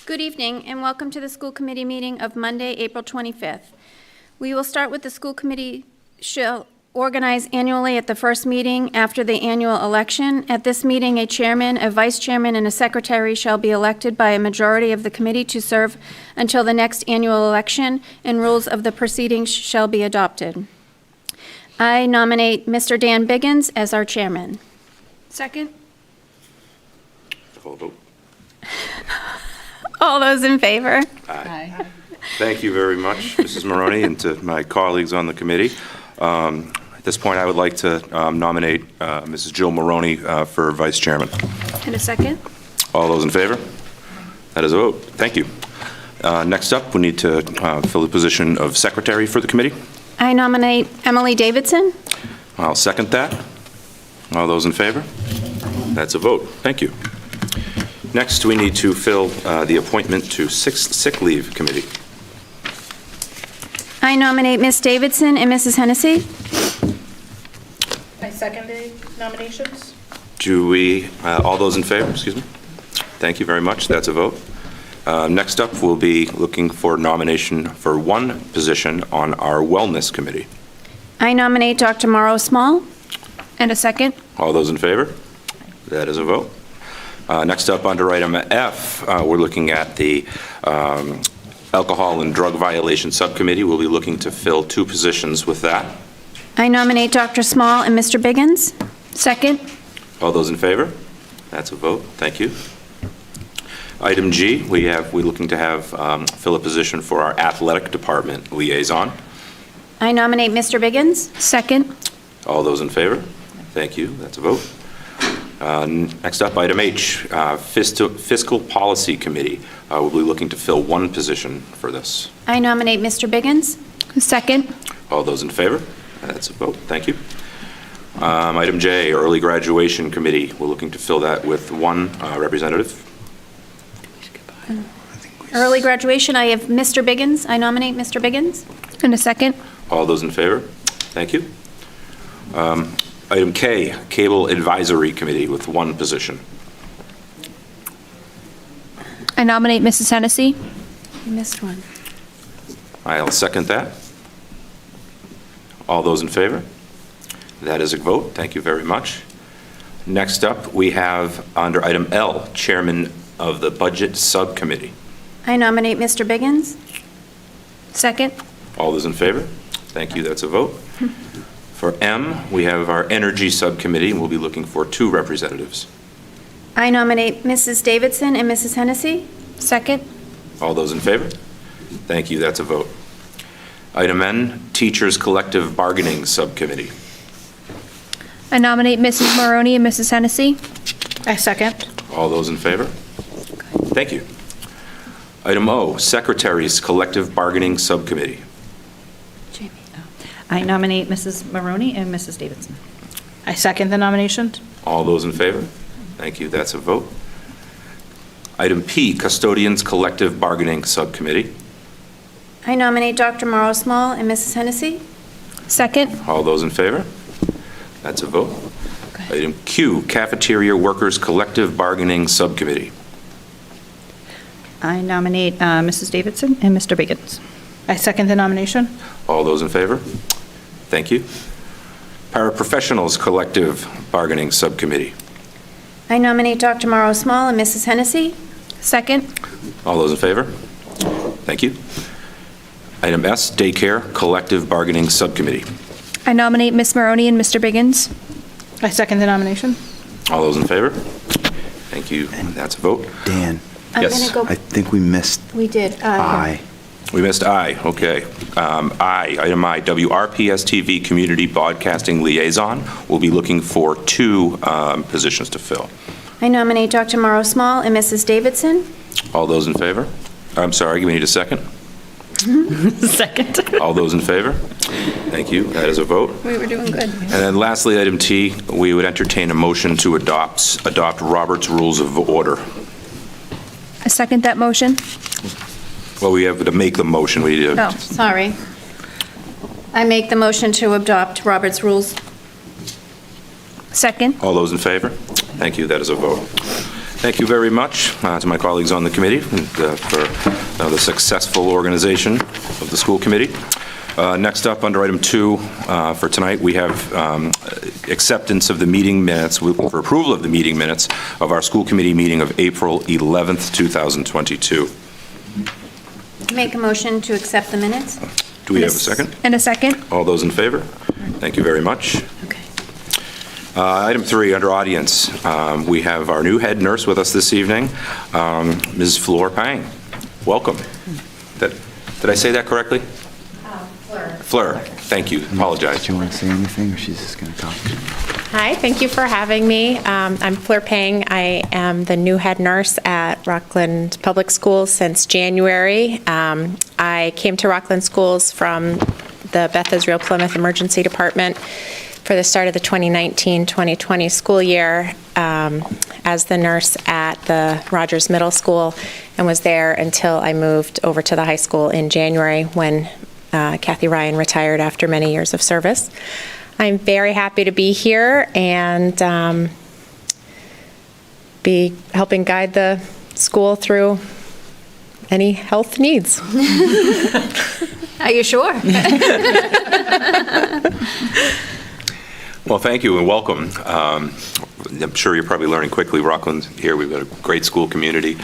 Good evening, and welcome to the school committee meeting of Monday, April 25th. We will start with the school committee shall organize annually at the first meeting after the annual election. At this meeting, a chairman, a vice chairman, and a secretary shall be elected by a majority of the committee to serve until the next annual election, and rules of the proceedings shall be adopted. I nominate Mr. Dan Biggins as our chairman. Second. Call the vote. All those in favor? Aye. Thank you very much, Mrs. Maroney, and to my colleagues on the committee. At this point, I would like to nominate Mrs. Jill Maroney for vice chairman. And a second. All those in favor? That is a vote. Thank you. Next up, we need to fill the position of secretary for the committee. I nominate Emily Davidson. I'll second that. All those in favor? That's a vote. Thank you. Next, we need to fill the appointment to sick leave committee. I nominate Ms. Davidson and Mrs. Hennessy. I second the nominations. Do we, all those in favor, excuse me? Thank you very much, that's a vote. Next up, we'll be looking for nomination for one position on our wellness committee. I nominate Dr. Morrow Small. And a second. All those in favor? That is a vote. Next up, under item F, we're looking at the alcohol and drug violation subcommittee. We'll be looking to fill two positions with that. I nominate Dr. Small and Mr. Biggins. Second. All those in favor? That's a vote. Thank you. Item G, we're looking to have fill a position for our athletic department liaison. I nominate Mr. Biggins. Second. All those in favor? Thank you. That's a vote. Next up, item H, fiscal policy committee. We'll be looking to fill one position for this. I nominate Mr. Biggins. Second. All those in favor? That's a vote. Thank you. Item J, early graduation committee. We're looking to fill that with one representative. Early graduation, I have Mr. Biggins. I nominate Mr. Biggins. And a second. All those in favor? Thank you. Item K, cable advisory committee with one position. I nominate Mrs. Hennessy. You missed one. I'll second that. All those in favor? That is a vote. Thank you very much. Next up, we have under item L, chairman of the budget subcommittee. I nominate Mr. Biggins. Second. All those in favor? Thank you. That's a vote. For M, we have our energy subcommittee, and we'll be looking for two representatives. I nominate Mrs. Davidson and Mrs. Hennessy. Second. All those in favor? Thank you. That's a vote. Item N, teachers collective bargaining subcommittee. I nominate Mrs. Maroney and Mrs. Hennessy. I second. All those in favor? Thank you. Item O, secretaries collective bargaining subcommittee. Jamie. I nominate Mrs. Maroney and Mrs. Davidson. I second the nominations. All those in favor? Thank you. That's a vote. Item P, custodians collective bargaining subcommittee. I nominate Dr. Morrow Small and Mrs. Hennessy. Second. All those in favor? That's a vote. Item Q, cafeteria workers collective bargaining subcommittee. I nominate Mrs. Davidson and Mr. Biggins. I second the nomination. All those in favor? Thank you. Paraprofessionals collective bargaining subcommittee. I nominate Dr. Morrow Small and Mrs. Hennessy. Second. All those in favor? Thank you. Item S, daycare collective bargaining subcommittee. I nominate Miss Maroney and Mr. Biggins. I second the nomination. All those in favor? Thank you. That's a vote. Dan, I'm Yes. going to I go. think we missed We did. I. We missed I, okay. Item I, WRPS-TV Community Broadcasting Liaison. We'll be looking for two positions to fill. I nominate Dr. Morrow Small and Mrs. Davidson. All those in favor? I'm sorry, we need a second. Second. All those in favor? Thank you, that is a vote. We were doing good. And then lastly, item T, we would entertain a motion to adopt Robert's Rules of Order. I second that motion. Well, we have to make the motion, we need to. Oh. Sorry. I make the motion to adopt Robert's rules. Second. All those in favor? Thank you, that is a vote. Thank you very much to my colleagues on the committee for the successful organization of the school committee. Next up, under item 2 for tonight, we have acceptance of the meeting minutes, for approval of the meeting minutes of our school committee meeting of April 11th, 2022. Make a motion to accept the minutes? Do we have a second? And a second? All those in favor? Thank you very much. Okay. Item 3, under audience, we have our new head nurse with us this evening, Ms. Fleur Pang. Welcome. Did I say that correctly? Fleur. Fleur, thank you. Apologize. Do you want to say anything, or she's just going to talk? Hi, thank you for having me. I'm Fleur Pang. I am the new head nurse at Rockland Public Schools since January. I came to Rockland Schools from the Beth Israel Plymouth Emergency Department for the start of the 2019-2020 school year as the nurse at the Rogers Middle School, and was there until I moved over to the high school in January when Kathy Ryan retired after many years of service. I'm very happy to be here and be helping guide the school through any health needs. Are you sure? Well, thank you and welcome. I'm sure you're probably learning quickly, Rockland here, we've got a great school community.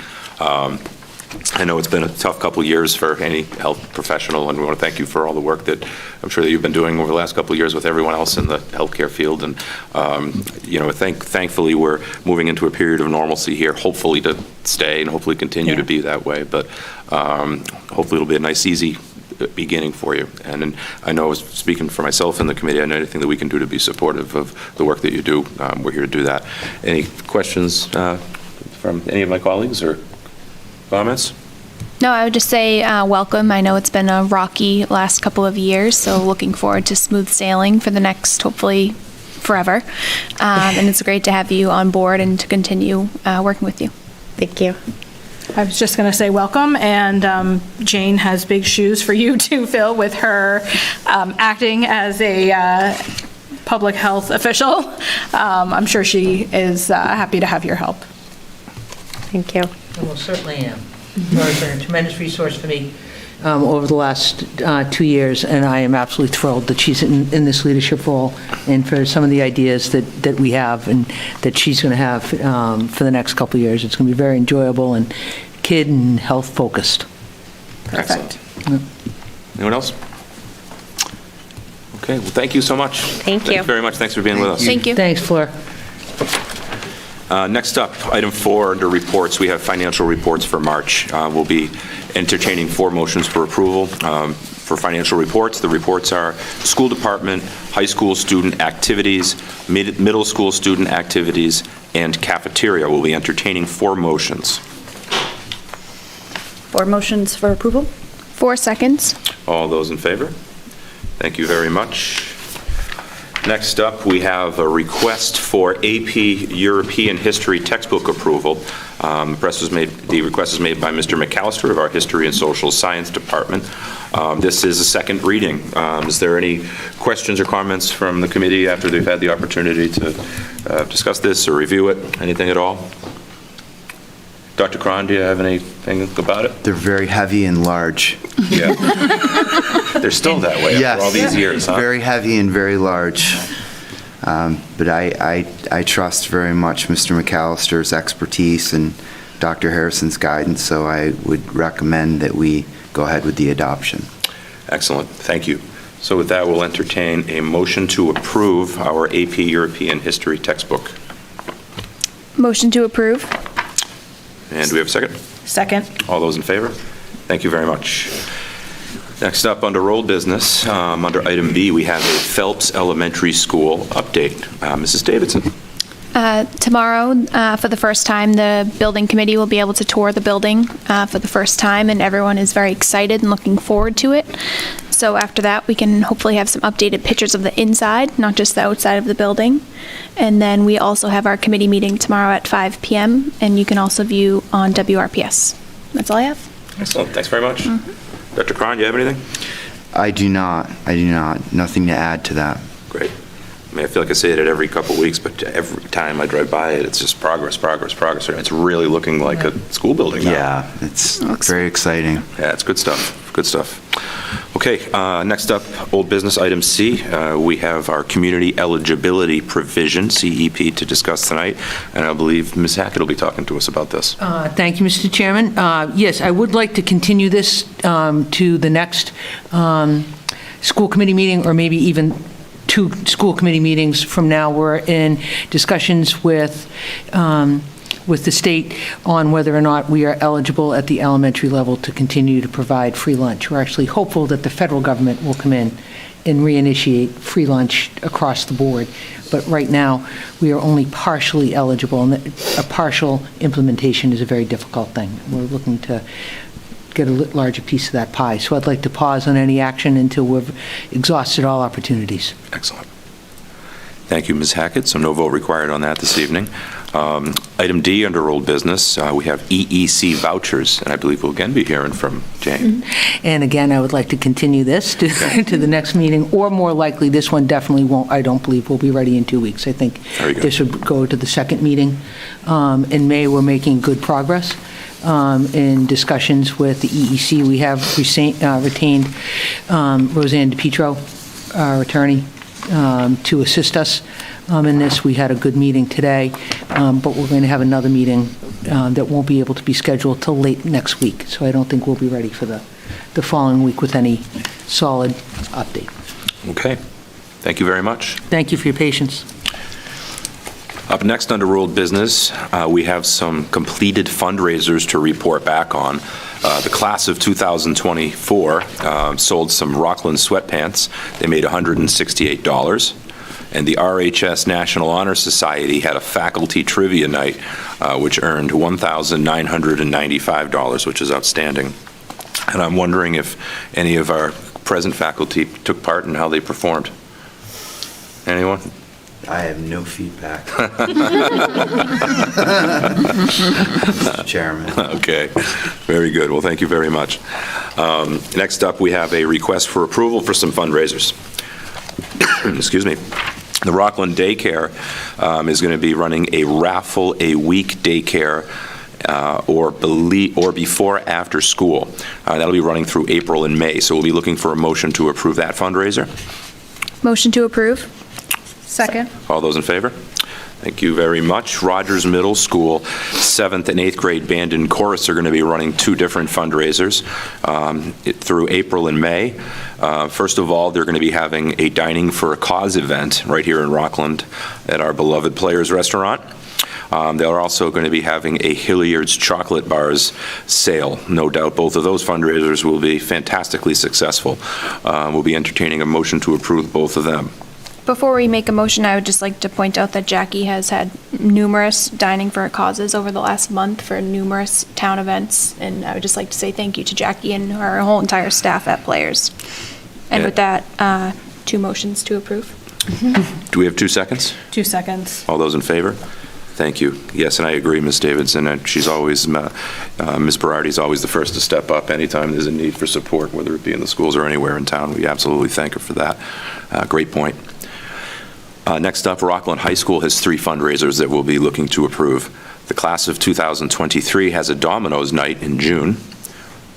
I know it's been a tough couple of years for any health professional, and we want to thank you for all the work that I'm sure that you've been doing over the last couple of years with everyone else in the healthcare field. And, thankfully, we're moving into a period of normalcy here, hopefully to stay and hopefully continue to be that way. But hopefully it'll be a nice, easy beginning for you. And I know, speaking for myself and the committee, I know anything that we can do to be supportive of the work that you do, we're here to do that. Any questions from any of my colleagues or comments? No, I would just say welcome. I know it's been a rocky last couple of years, so looking forward to smooth sailing for the next, hopefully, forever. And it's great to have you on board and to continue working with you. Thank you. I was just going to say welcome, and Jane has big shoes for you to fill with her acting as a public health official. I'm sure she is happy to have your help. Thank you. I most certainly am. Laura's been a tremendous resource for me over the last 2 years, and I am absolutely thrilled that she's in this leadership role, and for some of the ideas that we have and that she's going to have for the next couple of years. It's going to be very enjoyable and kid and health focused. Excellent. Anyone else? Okay, well, thank you so much. Thank you. Thanks very much. Thanks for being with us. Thank you. Thanks, Fleur. Next up, item 4 under reports, we have financial reports for March. We'll be entertaining 4 motions for approval for financial reports. The reports are school department, high school student activities, middle school student activities, and cafeteria. We'll be entertaining 4 motions. 4 motions for approval? 4 seconds. All those in favor? Thank you very much. Next up, we have a request for AP European History textbook approval. The request is made by Mr. McAllister of our History and Social Science Department. This is a second reading. Is there any questions or comments from the committee after they've had the opportunity to discuss this or review it? Anything at all? Dr. Cron, do you have anything about it? They're very heavy and large. Yeah. They're still that way after all these years, huh? Very heavy and very large. But I trust very much Mr. McAllister's expertise and Dr. Harrison's guidance, so I would recommend that we go ahead with the adoption. Excellent. Thank you. So with that, we'll entertain a motion to approve our AP European History textbook. Motion to approve. And do we have a second? Second. All those in favor? Thank you very much. Next up, under old business, under item B, we have a Phelps Elementary School update. Mrs. Davidson. Tomorrow, for the first time, the building committee will be able to tour the building for the first time, and everyone is very excited and looking forward to it. So after that, we can hopefully have some updated pictures of the inside, not just the outside of the building. And then we also have our committee meeting tomorrow at 5 p.m., and you can also view on WRPS. That's all I have. Excellent. Thanks very much. Dr. Cron, do you have anything? I do not. Nothing to add to that. Great. I mean, I feel like I say it every couple of weeks, but every time I drive by it, it's just progress. It's really looking like a school building now. Yeah, it's very exciting. Yeah, it's good stuff. Good stuff. Okay, next up, old business item C. We have our community eligibility provision, CEP, to discuss tonight, and I believe Ms. Hackett will be talking to us about this. Thank you, Mr. Chairman. Yes, I would like to continue this to the next school committee meeting, or maybe even 2 school committee meetings from now. We're in discussions with the state on whether or not we are eligible at the elementary level to continue to provide free lunch. We're actually hopeful that the federal government will come in and reinitiate free lunch across the board. But right now, we are only partially eligible, and a partial implementation is a very difficult thing. We're looking to get a larger piece of that pie. So I'd like to pause on any action until we've exhausted all opportunities. Excellent. Thank you, Ms. Hackett. So no vote required on that this evening. Item D under old business, we have EEC vouchers, and I believe we'll again be hearing from Jane. And again, I would like to continue this to the next meeting, or more likely, this one definitely won't, I don't believe will be ready in 2 weeks. I think Very good. this would go to the second meeting. In May, we're making good progress in discussions with the EEC. We have retained Roseanne DePietro, our attorney, to assist us in this. We had a good meeting today, but we're going to have another meeting that won't be able to be scheduled till late next week. So I don't think we'll be ready for the following week with any solid update. Okay. Thank you very much. Thank you for your patience. Up next under old business, we have some completed fundraisers to report back on. The class of 2024 sold some Rockland sweatpants. They made $168. And the RHS National Honor Society had a faculty trivia night, which earned $1,995, which is outstanding. And I'm wondering if any of our present faculty took part and how they performed. Anyone? I have no feedback. Mr. Chairman. Okay, very good. Well, thank you very much. Next up, we have a request for approval for some fundraisers. Excuse me. The Rockland Daycare is going to be running a raffle a week daycare or before after school. That'll be running through April and May, so we'll be looking for a motion to approve that fundraiser. Motion to approve. Second. All those in favor? Thank you very much. Rogers Middle School, 7th and 8th grade band and chorus are going to be running 2 different fundraisers through April and May. First of all, they're going to be having a Dining for a Cause event right here in Rockland at our beloved Players Restaurant. They're also going to be having a Hilliard's Chocolate Bars sale. No doubt both of those fundraisers will be fantastically successful. We'll be entertaining a motion to approve both of them. Before we make a motion, I would just like to point out that Jackie has had numerous Dining for Causes over the last month for numerous town events, and I would just like to say thank you to Jackie and her whole entire staff at Players. And Yeah. with that, 2 motions to approve. Do we have 2 seconds? 2 seconds. All those in favor? Thank you. Yes, and I agree, Ms. Davidson. And she's always, Ms. Berardi's always the first to step up anytime there's a need for support, whether it be in the schools or anywhere in town. We absolutely thank her for that. Great point. Next up, Rockland High School has 3 fundraisers that we'll be looking to approve. The class of 2023 has a Domino's night in June.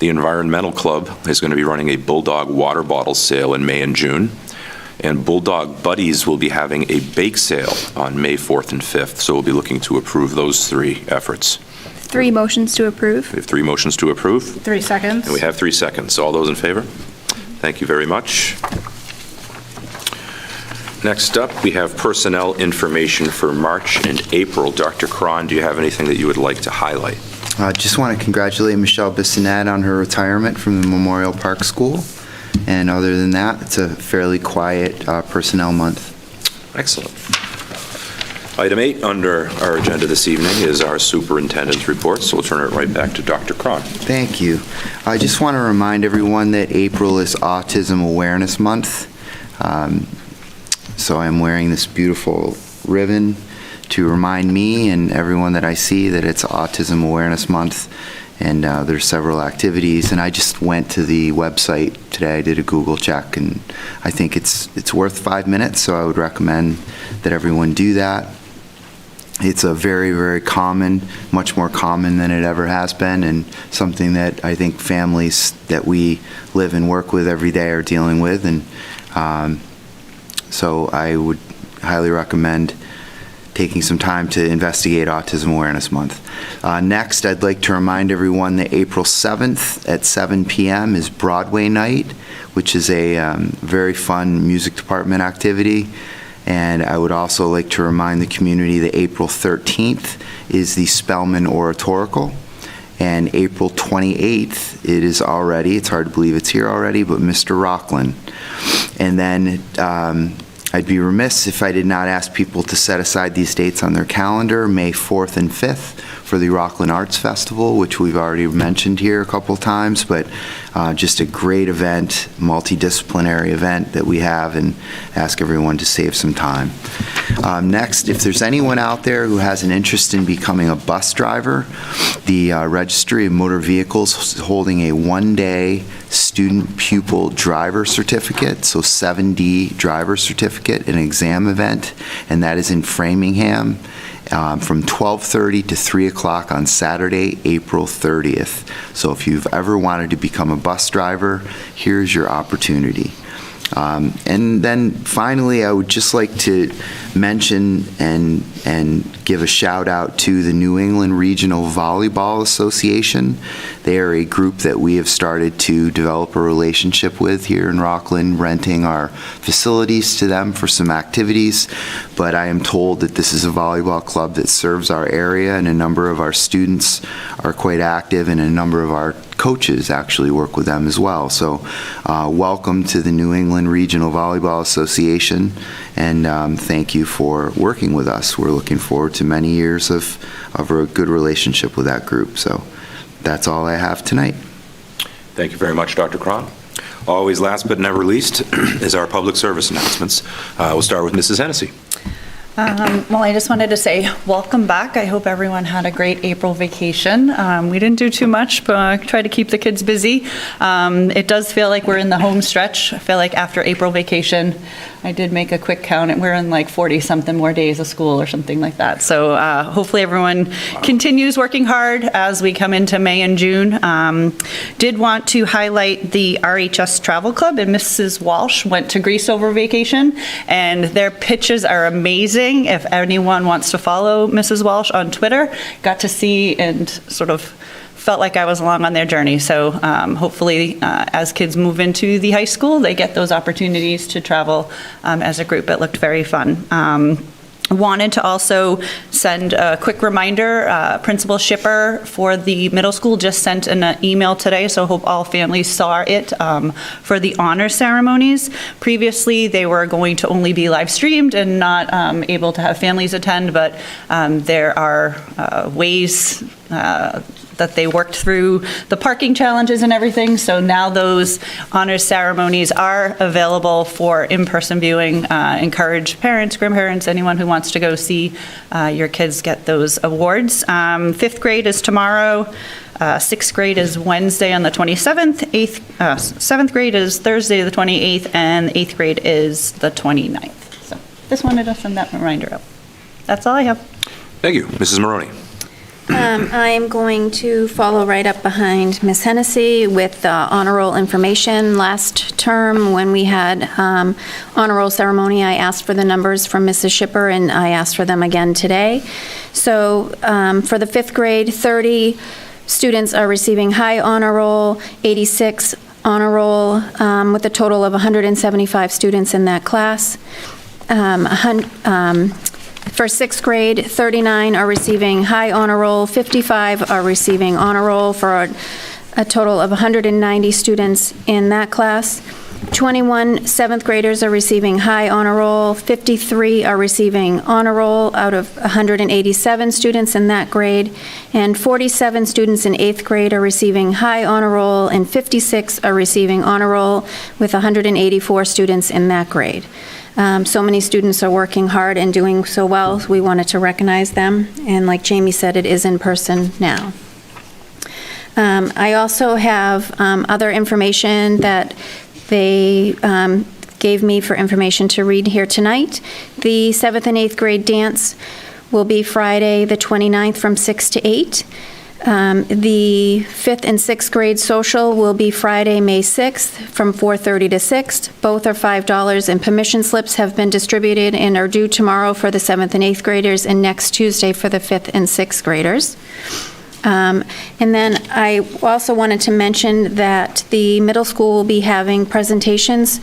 The Environmental Club is going to be running a Bulldog water bottle sale in May and June. And Bulldog Buddies will be having a bake sale on May 4th and 5th. So we'll be looking to approve those 3 efforts. 3 motions to approve. We have 3 motions to approve. 3 seconds. And we have 3 seconds. All those in favor? Thank you very much. Next up, we have personnel information for March and April. Dr. Cron, do you have anything that you would like to highlight? I just want to congratulate Michelle Bissonette on her retirement from the Memorial Park School. And other than that, it's a fairly quiet personnel month. Excellent. Item 8 under our agenda this evening is our superintendent's report, so we'll turn it right back to Dr. Cron. Thank you. I just want to remind everyone that April is Autism Awareness Month. So I'm wearing this beautiful ribbon to remind me and everyone that I see that it's Autism Awareness Month, and there's several activities. And I just went to the website today. I did a Google check, and I think it's worth 5 minutes, so I would recommend that everyone do that. It's a very, very common, much more common than it ever has been, and something that I think families that we live and work with every day are dealing with. And so I would highly recommend taking some time to investigate Autism Awareness Month. Next, I'd like to remind everyone that April 7th at 7 p.m. is Broadway Night, which is a very fun music department activity. And I would also like to remind the community that April 13th is the Spellman Oratorical. And April 28th, it's hard to believe it's here already, but Mr. Rockland. And then I'd be remiss if I did not ask people to set aside these dates on their calendar, May 4th and 5th, for the Rockland Arts Festival, which we've already mentioned here a couple times, but just a great event, multidisciplinary event that we have, and ask everyone to save some time. Next, if there's anyone out there who has an interest in becoming a bus driver, the Registry of Motor Vehicles is holding a one-day student pupil driver certificate, so 7D driver certificate, an exam event, and that is in Framingham from 12:30 to 3 o'clock on Saturday, April 30th. So if you've ever wanted to become a bus driver, here's your opportunity. And then finally, I would just like to mention and give a shout out to the New England Regional Volleyball Association. They are a group that we have started to develop a relationship with here in Rockland, renting our facilities to them for some activities. But I am told that this is a volleyball club that serves our area, and a number of our students are quite active, and a number of our coaches actually work with them as well. So welcome to the New England Regional Volleyball Association, and thank you for working with us. We're looking forward to many years of a good relationship with that group. So that's all I have tonight. Thank you very much, Dr. Cron. Always last but never least is our public service announcements. We'll start with Mrs. Hennessy. Well, I just wanted to say welcome back. I hope everyone had a great April vacation. We didn't do too much, but try to keep the kids busy. It does feel like we're in the home stretch. I feel like after April vacation, I did make a quick count, and we're in like 40-something more days of school or something like that. So hopefully everyone continues working hard as we come into May and June. Did want to highlight the RHS Travel Club, and Mrs. Walsh went to Greece over vacation, and their pitches are amazing. If anyone wants to follow Mrs. Walsh on Twitter, got to see and sort of felt like I was along on their journey. So hopefully as kids move into the high school, they get those opportunities to travel as a group. It looked very fun. Wanted to also send a quick reminder, Principal Shipper for the middle school just sent an email today, so hope all families saw it, for the honor ceremonies. Previously, they were going to only be live streamed and not able to have families attend, but there are ways that they worked through the parking challenges and everything. So now those honors ceremonies are available for in-person viewing. Encourage parents, grandparents, anyone who wants to go see your kids get those awards. 5th grade is tomorrow. 6th grade is Wednesday on the 27th. 7th grade is Thursday the 28th, and 8th grade is the 29th. So just wanted to send that reminder out. That's all I have. Thank you. Mrs. Maroney. I'm going to follow right up behind Ms. Hennessy with honor roll information. Last term, when we had honor roll ceremony, I asked for the numbers from Mrs. Shipper, and I asked for them again today. So for the 5th grade, 30 students are receiving high honor roll, 86 honor roll, with a total of 175 students in that class. For 6th grade, 39 are receiving high honor roll, 55 are receiving honor roll, for a total of 190 students in that class. 21 7th graders are receiving high honor roll, 53 are receiving honor roll out of 187 students in that grade, and 47 students in 8th grade are receiving high honor roll, and 56 are receiving honor roll with 184 students in that grade. So many students are working hard and doing so well. We wanted to recognize them. And like Jamie said, it is in person now. I also have other information that they gave me for information to read here tonight. The 7th and 8th grade dance will be Friday, the 29th, from 6 to 8. The 5th and 6th grade social will be Friday, May 6th, from 4:30 to 6. Both are $5, and permission slips have been distributed and are due tomorrow for the 7th and 8th graders and next Tuesday for the 5th and 6th graders. And then I also wanted to mention that the middle school will be having presentations,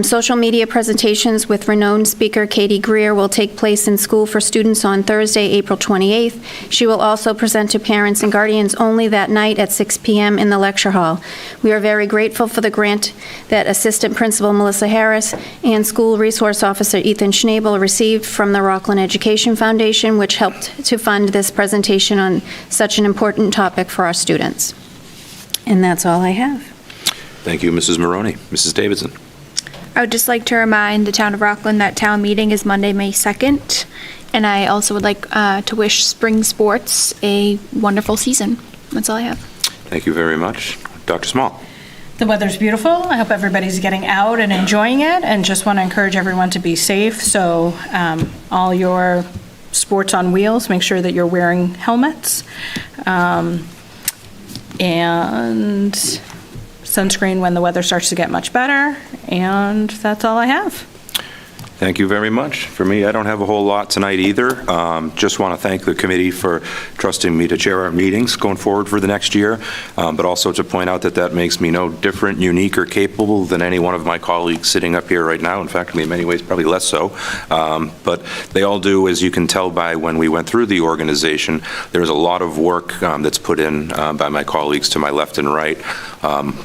social media presentations with renowned speaker Katie Greer will take place in school for students on Thursday, April 28th. She will also present to parents and guardians only that night at 6 p.m. in the lecture hall. We are very grateful for the grant that Assistant Principal Melissa Harris and School Resource Officer Ethan Schnabel received from the Rockland Education Foundation, which helped to fund this presentation on such an important topic for our students. And that's all I have. Thank you, Mrs. Maroney. Mrs. Davidson. I would just like to remind the town of Rockland that town meeting is Monday, May 2nd. And I also would like to wish spring sports a wonderful season. That's all I have. Thank you very much. Dr. Small. The weather's beautiful. I hope everybody's getting out and enjoying it, and just want to encourage everyone to be safe. So all your sports on wheels, make sure that you're wearing helmets. And sunscreen when the weather starts to get much better. And that's all I have. Thank you very much. For me, I don't have a whole lot tonight either. Just want to thank the committee for trusting me to chair our meetings going forward for the next year, but also to point out that that makes me no different, unique, or capable than any one of my colleagues sitting up here right now. In fact, in many ways, probably less so. But they all do, as you can tell by when we went through the organization, there's a lot of work that's put in by my colleagues to my left and right,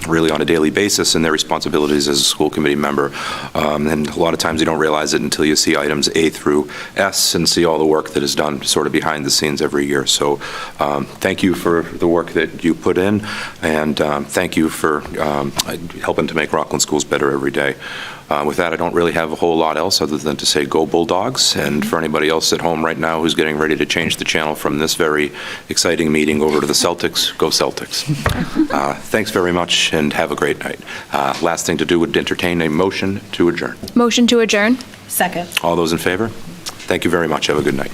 really on a daily basis in their responsibilities as a school committee member. And a lot of times you don't realize it until you see items A through S and see all the work that is done sort of behind the scenes every year. So thank you for the work that you put in, and thank you for helping to make Rockland schools better every day. With that, I don't really have a whole lot else other than to say go Bulldogs, and for anybody else at home right now who's getting ready to change the channel from this very exciting meeting over to the Celtics, go Celtics. Thanks very much and have a great night. Last thing to do would entertain a motion to adjourn. Motion to adjourn. Second. All those in favor? Thank you very much. Have a good night.